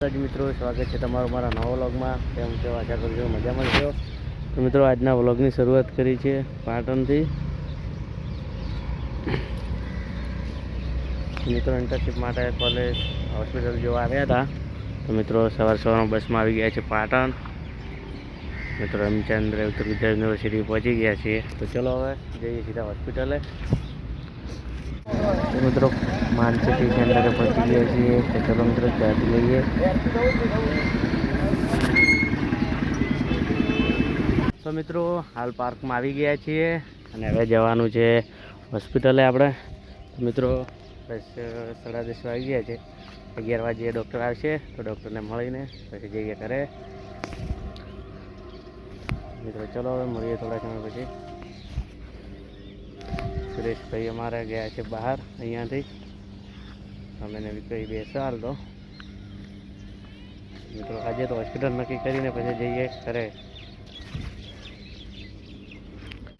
મિત્રો સ્વાગત છે તમારું મારા નવા વ્લોગમાં. કેમ છો? આશા કરું છું મજામાં છો. તો મિત્રો આજના વ્લોગની શરૂઆત કરી છે પાટણથી. મિત્રો ઇન્ટર્નશિપ માટે કોલેજ હોસ્પિટલ જોવા આવ્યા હતા. તો મિત્રો સવારમાં બસમાં આવી ગયા છે પાટણ. મિત્રો રમચંદ્ર ઉત્તર ગુજરાત યુનિવર્સિટી પહોંચી ગયા છીએ. તો ચલો હવે જઈએ સીધા હોસ્પિટલે. તો મિત્રો માનસિટી સેન્ટરે પહોંચી ગયા છીએ. તો ચલો મિત્રો ત્યાંથી લઈએ. તો મિત્રો હાલ પાર્કમાં આવી ગયા છીએ અને હવે જવાનું છે હોસ્પિટલે આપણે. તો મિત્રો બસ 10:30 વાગી ગયા છે. 11 વાગ્યે ડૉક્ટર આવશે તો ડૉક્ટરને મળીને પછી જઈએ ઘરે. મિત્રો ચલો હવે મળીએ થોડા સમય પછી. સુરેશભાઈ અમારે ગયા છે બહાર અહીંયાથી. અમે કંઈ બેસા હાલ તો મિત્રો આજે તો હોસ્પિટલ નક્કી કરીને પછી જઈએ ઘરે.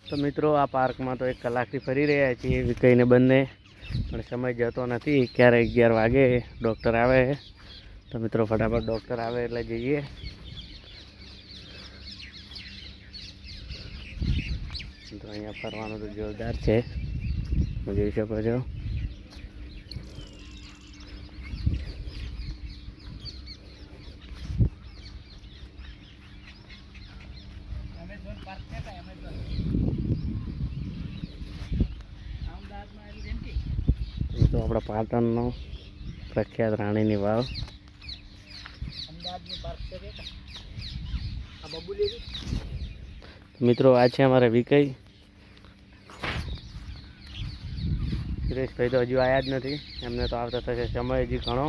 તો મિત્રો આ પાર્કમાં તો 1 કલાકથી ફરી રહ્યા છીએ વિકઈને બંને, પણ સમય જતો નથી. ક્યારે 11 વાગે ડૉક્ટર આવે. તો મિત્રો ફટાફટ ડૉક્ટર આવે એટલે જઈએ. તો અહીંયા ફરવાનું તો જોરદાર છે, જોઈ શકો છો. તો આપણા પાટણનો પ્રખ્યાત રાણીની વાવ. મિત્રો આ છે અમારે વિકઈ. સુરેશભાઈ તો હજુ આવ્યા જ નથી, એમને તો આવતા થશે સમય હજી ઘણો.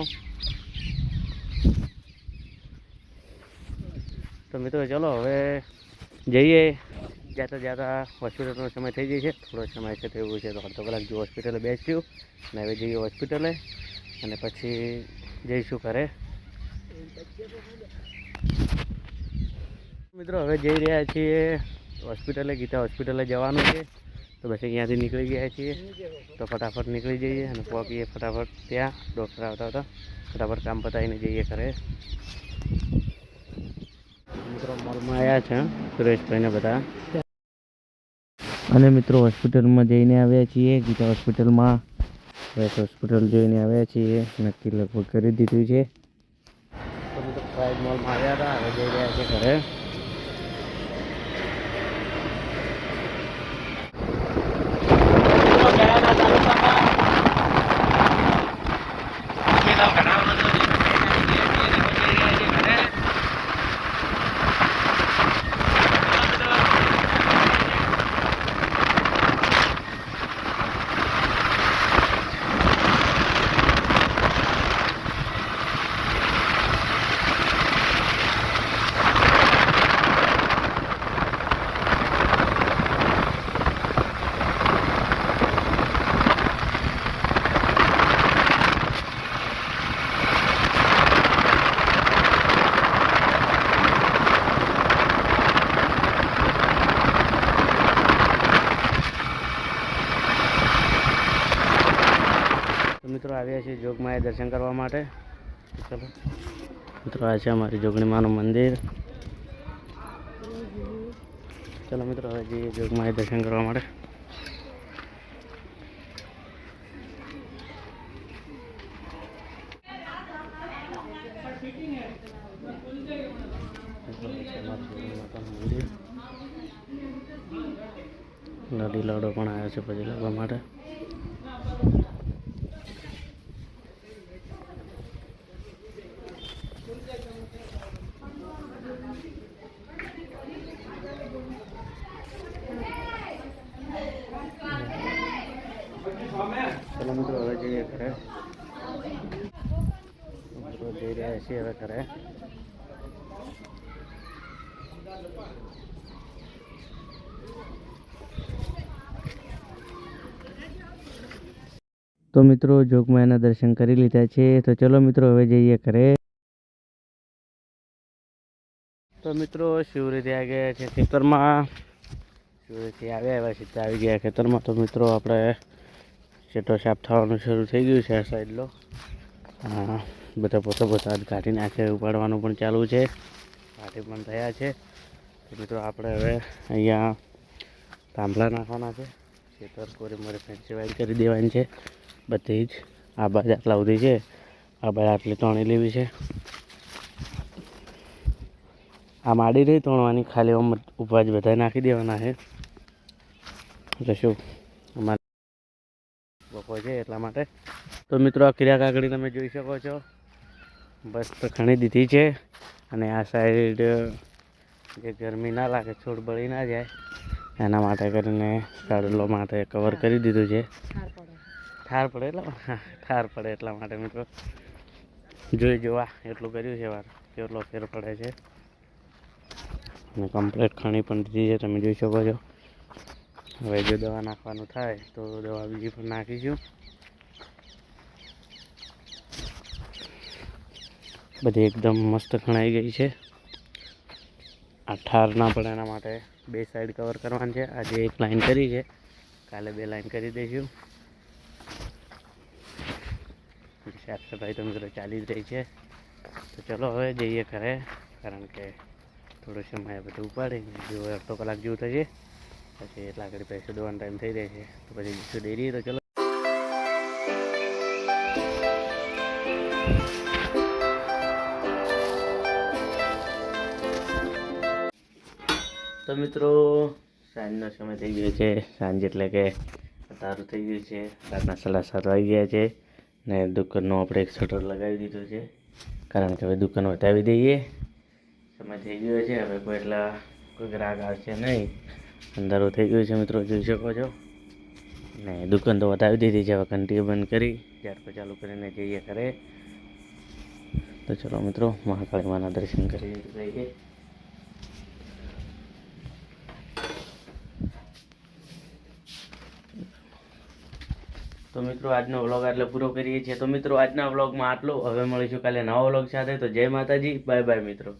તો મિત્રો ચલો હવે જઈએ. જાતા હોસ્પિટલનો સમય થઈ જાય છે. થોડો સમય છે તેવું છે તો અડધો કલાક જો હોસ્પિટલે બેસ્યું અને હવે જઈએ હોસ્પિટલે અને પછી જઈશું ઘરે. મિત્રો હવે જઈ રહ્યા છીએ હોસ્પિટલે. ગીતા હોસ્પિટલે જવાનું છે તો પછી અહીંયાથી નીકળી ગયા છીએ. તો ફટાફટ નીકળી જઈએ અને પહોંચીએ ફટાફટ ત્યાં. ડૉક્ટર આવતા હતા ફટાફટ કામ પતાવીને જઈએ ઘરે. મિત્રો મોલમાં આવ્યા છે સુરેશભાઈને બધા. અને મિત્રો હોસ્પિટલમાં જઈને આવ્યા છીએ. ગીતા હોસ્પિટલમાં હોસ્પિટલ જોઈને આવ્યા છીએ. નક્કી લગભગ કરી દીધું છે. તો મિત્રો પ્રાઇઝ મોલમાં આવ્યા હતા, હવે જઈ રહ્યા છે ઘરે. મિત્રો આવ્યા છીએ જોગમાએ દર્શન કરવા માટે. ચલો મિત્રો આ છે અમારી જોગણી માનું મંદિર. ચલો મિત્રો હવે જઈએ જોગમાએ દર્શન કરવા માટે. લાડી લાડો પણ આવ્યો છે પછી લાવવા માટે. ચલો મિત્રો હવે જઈએ ઘરે. મિત્રો જઈ રહ્યા છીએ હવે ઘરે. તો મિત્રો જોગમાયાના દર્શન કરી લીધા છે. તો ચલો મિત્રો હવે જઈએ ઘરે. તો મિત્રો શિવરીથી આવી ગયા છે ખેતરમાં. શિવરીથી આવ્યા સીધા આવી ગયા ખેતરમાં. તો મિત્રો આપણે ચેટો સાફ થવાનું શરૂ થઈ ગયું છે આ સાઈડ લો. બધા પોતા કાઢી નાખે, ઉપાડવાનું પણ ચાલુ છે, કાઢી પણ થયા છે. તો મિત્રો આપણે હવે અહીંયા તાંબલા નાખવાના છે, ખેતર કોરી મારે ફેન્સી વાઇડ કરી દેવાની છે બધી જ. આ બાજુ આટલા સુધી છે, આ બાજુ આટલી તોણી લેવી છે. આ માડી રહી તોણવાની, ખાલી ઉપવાજ બધા નાખી દેવાના છે. એટલે શું અમારે બપોર છે એટલા માટે. તો મિત્રો આ ક્રિયા કાકડી તમે જોઈ શકો છો, બસ તો ખણી દીધી છે. અને આ સાઈડ જે ગરમી ના લાગે, છોડ બળી ના જાય એના માટે કરીને કાડલો માટે કવર કરી દીધું છે. ઠાર પડે એટલા માટે મિત્રો જોઈ જોવા એટલું કર્યું છે. વાર કેટલો ફેર પડે છે. અને કમ્પ્લીટ ખણી પણ દીધી છે, તમે જોઈ શકો છો. હવે જો દવા નાખવાનું થાય તો દવા બીજી પણ નાખીશું. બધી એકદમ મસ્ત ખણાઈ ગઈ છે. આ ઠાર ના પડે એના માટે 2 સાઈડ કવર કરવાની છે. આજે 1 લાઈન કરી છે, કાલે 2 લાઈન કરી દઈશું. સાફ સફાઈ તો મિત્રો ચાલી જ રહી છે. તો ચલો હવે જઈએ ઘરે, કારણ કે થોડો સમય બધું ઉપાડીને જો અડધો કલાક જેવું થશે, પછી એટલા ઘડી પૈસા દોવાનો ટાઈમ થઈ જાય છે. તો પછી જઈશું ડેરી. તો ચલો. તો મિત્રો સાંજનો સમય થઈ ગયો છે. સાંજ એટલે કે તારું થઈ ગયું છે. રાતના 7:30 વાગી ગયા છે. ને દુકાનનો આપણે એક શટર લગાવી દીધો છે, કારણ કે હવે દુકાન વટાવી દઈએ. સમય થઈ ગયો છે, હવે કોઈ ગ્રાહક આવશે નહીં. અંધારું થઈ ગયું છે મિત્રો, જોઈ શકો છો. ને દુકાન તો વટાવી દીધી છે. હવે ઘંટી બંધ કરી ઝાટકો ચાલુ કરીને જઈએ ઘરે. તો ચલો મિત્રો, મહાકાળી માના દર્શન કરી લઈએ. તો મિત્રો આજનો વ્લોગ આટલે પૂરો કરીએ છીએ. તો મિત્રો આજના વ્લોગમાં આટલું. હવે મળીશું કાલે નવા વ્લોગ સાથે. તો જય માતાજી, બાય બાય મિત્રો.